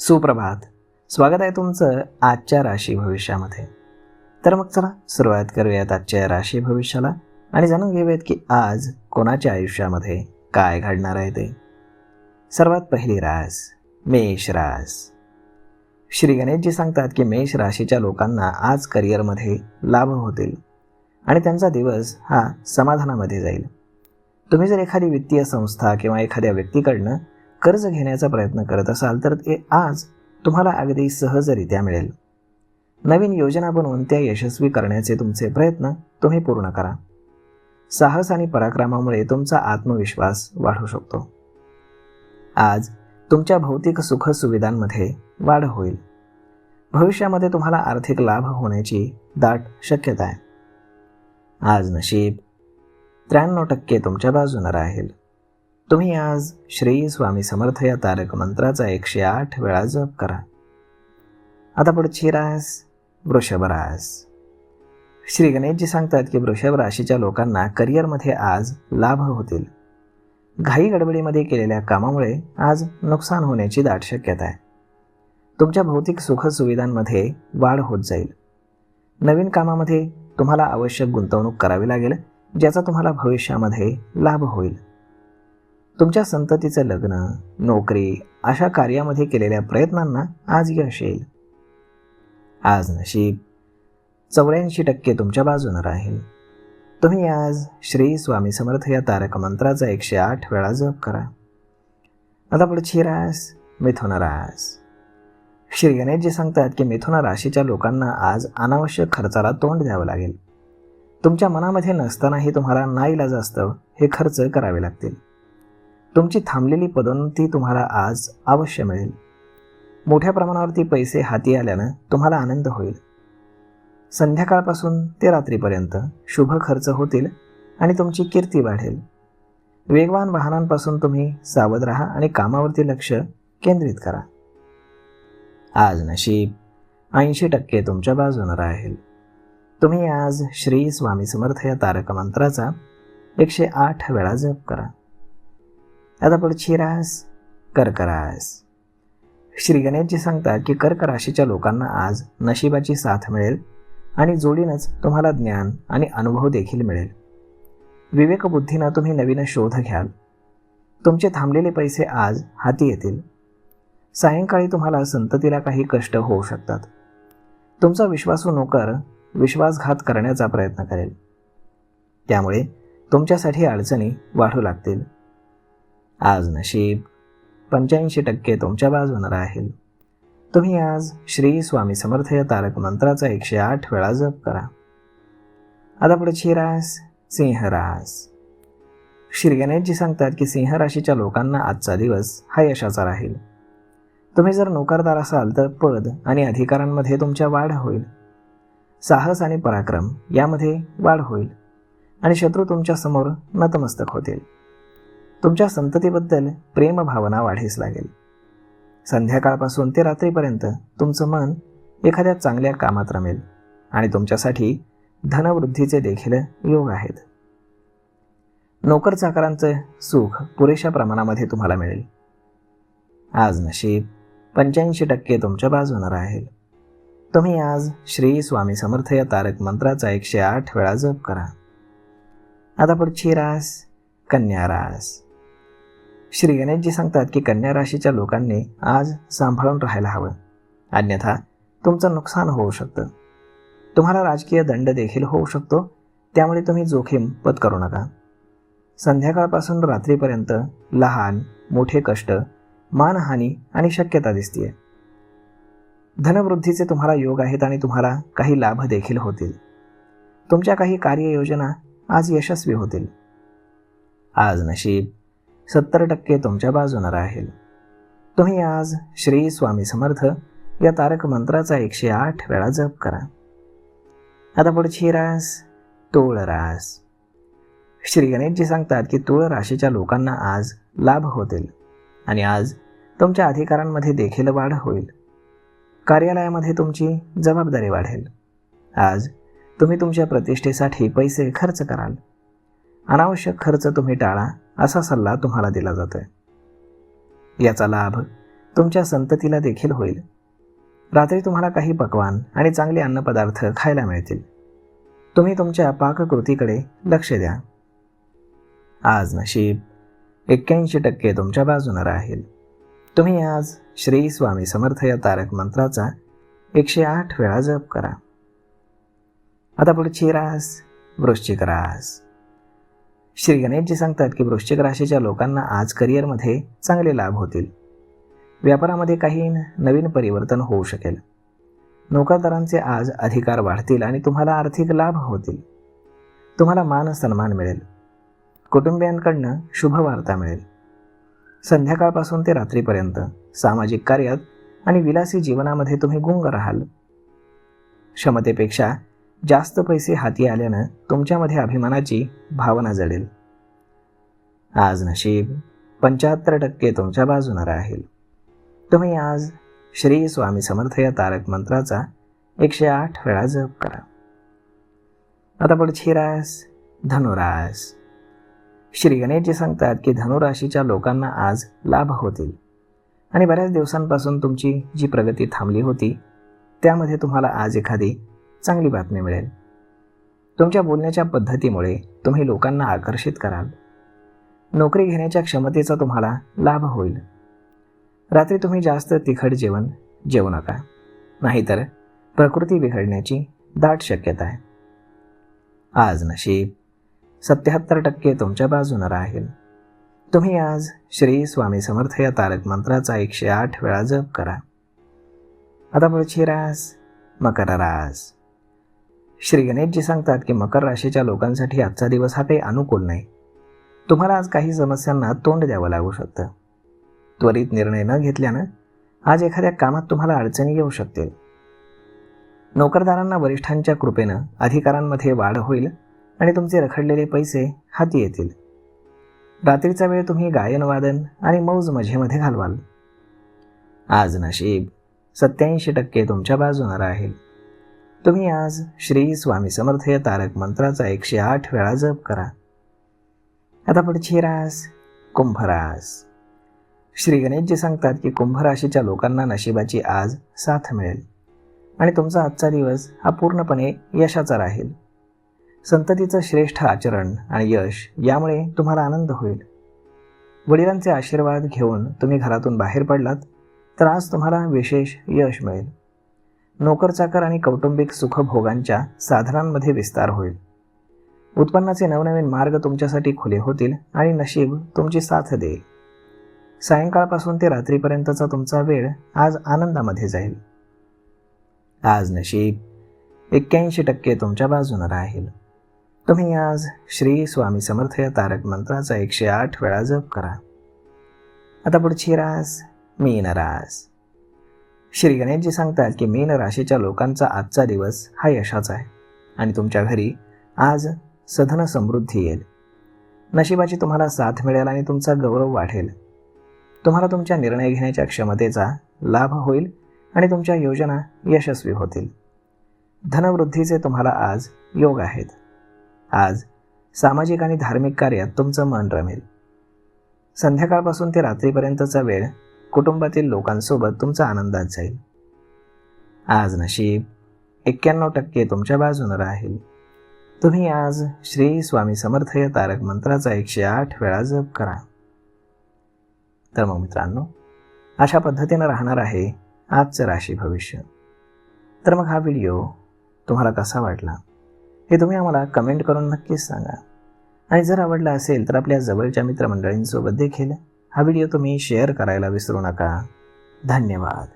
सुप्रभात. स्वागत आहे तुमचं आजच्या राशी भविष्यामध्ये. तर मग चला सुरुवात करूयात आजच्या राशी भविष्याला आणि जाणून घेऊयात की आज कोणाच्या आयुष्यामध्ये काय घडणार आहे ते. सर्वात पहिली रास मेष रास. श्री गणेशजी सांगतात की मेष राशीच्या लोकांना आज करिअरमध्ये लाभ होतील आणि त्यांचा दिवस हा समाधानामध्ये जाईल. तुम्ही जर एखादी वित्तीय संस्था किंवा एखाद्या व्यक्तीकडनं कर्ज घेण्याचा प्रयत्न करत असाल तर ते आज तुम्हाला अगदी सहजरित्या मिळेल. नवीन योजना बनवून त्या यशस्वी करण्याचे तुमचे प्रयत्न तुम्ही पूर्ण करा. साहस आणि पराक्रमामुळे तुमचा आत्मविश्वास वाढू शकतो. आज तुमच्या भौतिक सुखसुविधांमध्ये वाढ होईल. भविष्यामध्ये तुम्हाला आर्थिक लाभ होण्याची दाट शक्यता आहे. आज नशीब 93% तुमच्या बाजूने राहील. तुम्ही आज श्री स्वामी समर्थ या तारक मंत्राचा 108 वेळा जप करा. आता पुढची रास वृषभ रास. श्री गणेशजी सांगतात की वृषभ राशीच्या लोकांना करिअरमध्ये आज लाभ होतील. घाई गडबडीमध्ये केलेल्या कामामुळे आज नुकसान होण्याची दाट शक्यता आहे. तुमच्या भौतिक सुखसुविधांमध्ये वाढ होत जाईल. नवीन कामामध्ये तुम्हाला आवश्यक गुंतवणूक करावी लागेल, ज्याचा तुम्हाला भविष्यामध्ये लाभ होईल. तुमच्या संततीचं लग्न, नोकरी अशा कार्यामध्ये केलेल्या प्रयत्नांना आज यश येईल. आज नशीब 84% तुमच्या बाजूने राहील. तुम्ही आज श्री स्वामी समर्थ या तारक मंत्राचा 108 वेळा जप करा. आता पुढची रास मिथुन रास. श्री गणेशजी सांगतात की मिथुन राशीच्या लोकांना आज अनावश्यक खर्चाला तोंड द्यावं लागेल. तुमच्या मनामध्ये नसतानाही तुम्हाला नाईलाजास्तव हे खर्च करावे लागतील. तुमची थांबलेली पदोन्नती तुम्हाला आज अवश्य मिळेल. मोठ्या प्रमाणावरती पैसे हाती आल्यानं तुम्हाला आनंद होईल. संध्याकाळपासून ते रात्रीपर्यंत शुभ खर्च होतील आणि तुमची कीर्ती वाढेल. वेगवान वाहनांपासून तुम्ही सावध राहा आणि कामावरती लक्ष केंद्रित करा. आज नशीब 80% तुमच्या बाजूने राहील. तुम्ही आज श्री स्वामी समर्थ या तारक मंत्राचा 108 वेळा जप करा. आता पुढची रास कर्क रास. श्री गणेशजी सांगतात की कर्क राशीच्या लोकांना आज नशिबाची साथ मिळेल आणि जोडीनंच तुम्हाला ज्ञान आणि अनुभव देखील मिळेल. विवेकबुद्धीनं तुम्ही नवीन शोध घ्याल. तुमचे थांबलेले पैसे आज हाती येतील. सायंकाळी तुम्हाला संततीला काही कष्ट होऊ शकतात. तुमचा विश्वासू नोकर विश्वासघात करण्याचा प्रयत्न करेल. त्यामुळे तुमच्यासाठी अडचणी वाढू लागतील. आज नशीब 85% तुमच्या बाजूने राहील. तुम्ही आज श्री स्वामी समर्थ या तारक मंत्राचा 108 वेळा जप करा. आता पुढची रास सिंह रास. श्री गणेशजी सांगतात की सिंह राशीच्या लोकांना आजचा दिवस हा यशाचा राहील. तुम्ही जर नोकरदार असाल तर पद आणि अधिकारांमध्ये तुमच्या वाढ होईल. साहस आणि पराक्रम यामध्ये वाढ होईल आणि शत्रू तुमच्या समोर नतमस्तक होतील. तुमच्या संततीबद्दल प्रेमभावना वाढीस लागेल. संध्याकाळपासून ते रात्रीपर्यंत तुमचं मन एखाद्या चांगल्या कामात रमेल आणि तुमच्यासाठी धनवृद्धीचे देखील योग आहेत. नोकर चाकरांचं सुख पुरेशा प्रमाणामध्ये तुम्हाला मिळेल. आज नशीब 85% तुमच्या बाजूने राहील. तुम्ही आज श्री स्वामी समर्थ या तारक मंत्राचा 108 वेळा जप करा. आता पुढची रास कन्या रास. श्री गणेशजी सांगतात की कन्या राशीच्या लोकांनी आज सांभाळून राहायला हवं, अन्यथा तुमचं नुकसान होऊ शकतं. तुम्हाला राजकीय दंड देखील होऊ शकतो, त्यामुळे तुम्ही जोखीम पत्करू नका. संध्याकाळपासून रात्रीपर्यंत लहान मोठे कष्ट, मानहानी आणि शक्यता दिसतेय. धनवृद्धीचे तुम्हाला योग आहेत आणि तुम्हाला काही लाभ देखील होतील. तुमच्या काही कार्ययोजना आज यशस्वी होतील. आज नशीब 70% तुमच्या बाजूने राहील. तुम्ही आज श्री स्वामी समर्थ या तारक मंत्राचा 108 वेळा जप करा. आता पुढची रास तुळ रास. श्री गणेशजी सांगतात की तुळ राशीच्या लोकांना आज लाभ होतील आणि आज तुमच्या अधिकारांमध्ये देखील वाढ होईल. कार्यालयामध्ये तुमची जबाबदारी वाढेल. आज तुम्ही तुमच्या प्रतिष्ठेसाठी पैसे खर्च कराल. अनावश्यक खर्च तुम्ही टाळा असा सल्ला तुम्हाला दिला जातोय. याचा लाभ तुमच्या संततीला देखील होईल. रात्री तुम्हाला काही पक्वान आणि चांगले अन्नपदार्थ खायला मिळतील. तुम्ही तुमच्या पाककृतीकडे लक्ष द्या. आज नशीब 81% तुमच्या बाजूने राहील. तुम्ही आज श्री स्वामी समर्थ या तारक मंत्राचा 108 वेळा जप करा. आता पुढची रास वृश्चिक रास. श्री गणेशजी सांगतात की वृश्चिक राशीच्या लोकांना आज करिअरमध्ये चांगले लाभ होतील. व्यापारामध्ये काही नवीन परिवर्तन होऊ शकेल. नोकरदारांचे आज अधिकार वाढतील आणि तुम्हाला आर्थिक लाभ होतील. तुम्हाला मान सन्मान मिळेल. कुटुंबियांकडनं शुभवार्ता मिळेल. संध्याकाळपासून ते रात्रीपर्यंत सामाजिक कार्यात आणि विलासी जीवनामध्ये तुम्ही गुंग राहाल. क्षमतेपेक्षा जास्त पैसे हाती आल्यानं तुमच्यामध्ये अभिमानाची भावना जडेल. आज नशीब 75% तुमच्या बाजूने राहील. तुम्ही आज श्री स्वामी समर्थ या तारक मंत्राचा 108 वेळा जप करा. आता पुढची रास धनुरास. श्री गणेशजी सांगतात की धनुराशीच्या लोकांना आज लाभ होतील आणि बऱ्याच दिवसांपासून तुमची जी प्रगती थांबली होती त्यामध्ये तुम्हाला आज एखादी चांगली बातमी मिळेल. तुमच्या बोलण्याच्या पद्धतीमुळे तुम्ही लोकांना आकर्षित कराल. नोकरी घेण्याच्या क्षमतेचा तुम्हाला लाभ होईल. रात्री तुम्ही जास्त तिखट जेवण जेवू नका, नाहीतर प्रकृती बिघडण्याची दाट शक्यता आहे. आज नशीब 77% तुमच्या बाजूने राहील. तुम्ही आज श्री स्वामी समर्थ या तारक मंत्राचा 108 वेळा जप करा. आता पुढची रास मकर रास. श्री गणेशजी सांगतात की मकर राशीच्या लोकांसाठी आजचा दिवस हा काही अनुकूल नाही. तुम्हाला आज काही समस्यांना तोंड द्यावं लागू शकतं. त्वरित निर्णय न घेतल्यानं आज एखाद्या कामात तुम्हाला अडचणी येऊ शकतील. नोकरदारांना वरिष्ठांच्या कृपेनं अधिकारांमध्ये वाढ होईल आणि तुमचे रखडलेले पैसे हाती येतील. रात्रीचा वेळ तुम्ही गायनवादन आणि मौज मजेमध्ये घालवाल. आज नशीब 87% तुमच्या बाजूने राहील. तुम्ही आज श्री स्वामी समर्थ या तारक मंत्राचा 108 वेळा जप करा. आता पुढची रास कुंभ रास. श्री गणेशजी सांगतात की कुंभ राशीच्या लोकांना नशिबाची आज साथ मिळेल आणि तुमचा आजचा दिवस हा पूर्णपणे यशाचा राहील. संततीचं श्रेष्ठ आचरण आणि यश यामुळे तुम्हाला आनंद होईल. वडिलांचे आशीर्वाद घेऊन तुम्ही घरातून बाहेर पडलात तर आज तुम्हाला विशेष यश मिळेल. नोकरचाकर आणि कौटुंबिक सुखभोगांच्या साधनांमध्ये विस्तार होईल. उत्पन्नाचे नवनवीन मार्ग तुमच्यासाठी खुले होतील आणि नशीब तुमची साथ देईल. सायंकाळपासून ते रात्रीपर्यंतचा तुमचा वेळ आज आनंदामध्ये जाईल. आज नशीब 81% तुमच्या बाजूने राहील. तुम्ही आज श्री स्वामी समर्थ या तारक मंत्राचा 108 वेळा जप करा. आता पुढची रास मीन रास. श्री गणेशजी सांगतात की मीन राशीच्या लोकांचा आजचा दिवस हा यशाचा आहे आणि तुमच्या घरी आज सधन समृद्धी येईल. नशिबाची तुम्हाला साथ मिळेल आणि तुमचा गौरव वाढेल. तुम्हाला तुमच्या निर्णय घेण्याच्या क्षमतेचा लाभ होईल आणि तुमच्या योजना यशस्वी होतील. धनवृद्धीचे तुम्हाला आज योग आहेत. आज सामाजिक आणि धार्मिक कार्यात तुमचं मन रमेल. संध्याकाळपासून ते रात्रीपर्यंतचा वेळ कुटुंबातील लोकांसोबत तुमचा आनंदात जाईल. आज नशीब 91% तुमच्या बाजूने राहील. तुम्ही आज श्री स्वामी समर्थ या तारक मंत्राचा 108 वेळा जप करा. तर मग मित्रांनो, अशा पद्धतीनं राहणार आहे आजचं राशी भविष्य. तर मग हा व्हिडिओ तुम्हाला कसा वाटला हे तुम्ही आम्हाला कमेंट करून नक्कीच सांगा. आणि जर आवडला असेल तर आपल्या जवळच्या मित्रमंडळींसोबत देखील हा व्हिडिओ तुम्ही शेअर करायला विसरू नका. धन्यवाद.